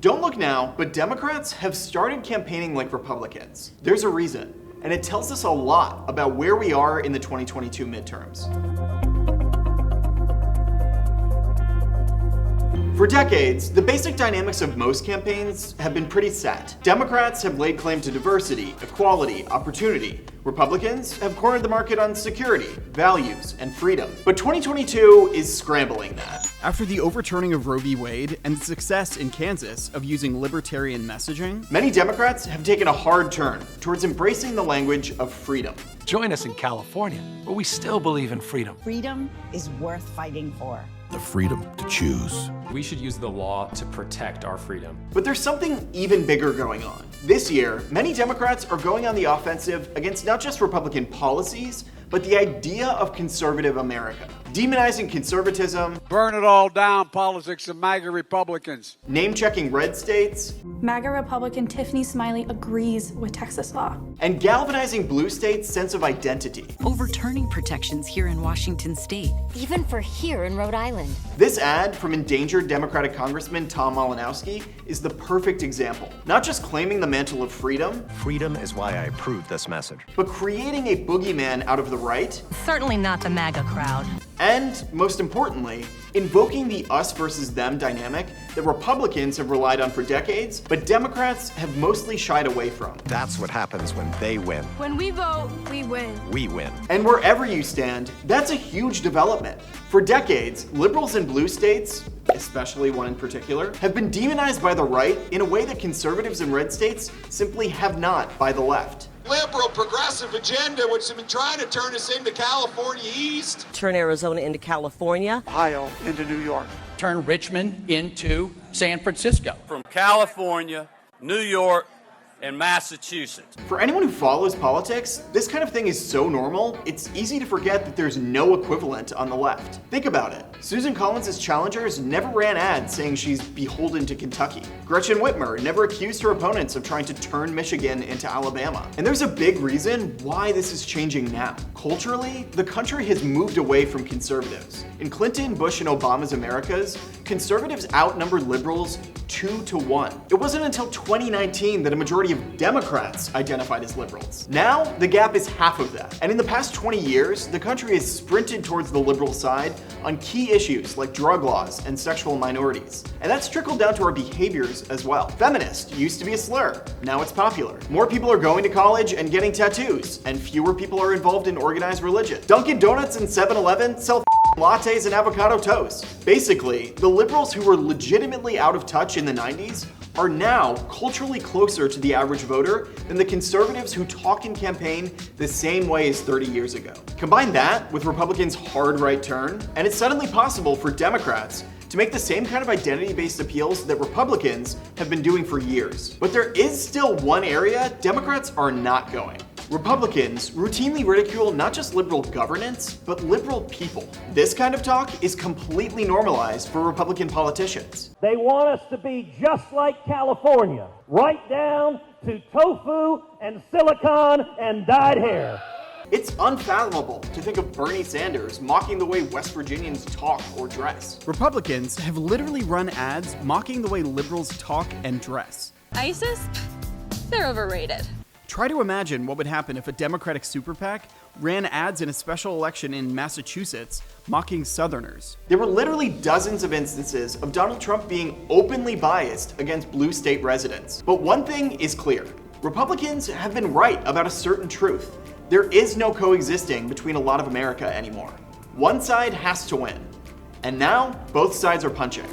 Don't look now, but Democrats have started campaigning like Republicans. There's a reason, and it tells us a lot about where we are in the 2022 midterms. For decades, the basic dynamics of most campaigns have been pretty set. Democrats have laid claim to diversity, equality, opportunity. Republicans have cornered the market on security, values, and freedom. But 2022 is scrambling that. After the overturning of Roe v. Wade and the success in Kansas of using libertarian messaging, many Democrats have taken a hard turn towards embracing the language of freedom. Join us in California, where we still believe in freedom. Freedom is worth fighting for. The freedom to choose. We should use the law to protect our freedom. But there's something even bigger going on. This year, many Democrats are going on the offensive against not just Republican policies, but the idea of conservative America. Demonizing conservatism, burn it all down politics of MAGA Republicans, name-checking red states, MAGA Republican Tiffany Smiley agrees with Texas law, and galvanizing blue states' sense of identity. Overturning protections here in Washington state. Even for here in Rhode Island. This ad from endangered Democratic Congressman Tom Malinowski is the perfect example. Not just claiming the mantle of freedom. Freedom is why I approve this message. But creating a boogeyman out of the right. Certainly not the MAGA crowd. And, most importantly, invoking the us versus them dynamic that Republicans have relied on for decades, but Democrats have mostly shied away from. That's what happens when they win. When we vote, we win. We win. And wherever you stand, that's a huge development. For decades, liberals in blue states, especially one in particular, have been demonized by the right in a way that conservatives in red states simply have not by the left. Liberal progressive agenda, which have been trying to turn us into California East. Turn Arizona into California. Ohio into New York. Turn Richmond into San Francisco. From California, New York, and Massachusetts. For anyone who follows politics, this kind of thing is so normal, it's easy to forget that there's no equivalent on the left. Think about it. Susan Collins' challengers never ran ads saying she's beholden to Kentucky. Gretchen Whitmer never accused her opponents of trying to turn Michigan into Alabama. And there's a big reason why this is changing now. Culturally, the country has moved away from conservatives. In Clinton, Bush, and Obama's Americas, conservatives outnumbered liberals 2-1. It wasn't until 2019 that a majority of Democrats identified as liberals. Now, the gap is half of that. And in the past 20 years, the country has sprinted towards the liberal side on key issues like drug laws and sexual minorities. And that's trickled down to our behaviors as well. Feminist used to be a slur. Now it's popular. More people are going to college and getting tattoos, and fewer people are involved in organized religion. Dunkin' Donuts and 7-Eleven sell lattes and avocado toast. Basically, the liberals who were legitimately out of touch in the 90s are now culturally closer to the average voter than the conservatives who talk and campaign the same way as 30 years ago. Combine that with Republicans' hard right turn, and it's suddenly possible for Democrats to make the same kind of identity-based appeals that Republicans have been doing for years. But there is still one area Democrats are not going. Republicans routinely ridicule not just liberal governance, but liberal people. This kind of talk is completely normalized for Republican politicians. They want us to be just like California, right down to tofu and silicone and dyed hair. It's unfathomable to think of Bernie Sanders mocking the way West Virginians talk or dress. Republicans have literally run ads mocking the way liberals talk and dress. ISIS? They're overrated. Try to imagine what would happen if a Democratic super PAC ran ads in a special election in Massachusetts mocking Southerners. There were literally dozens of instances of Donald Trump being openly biased against blue state residents. But one thing is clear. Republicans have been right about a certain truth. There is no coexisting between a lot of America anymore. One side has to win. And now, both sides are punching.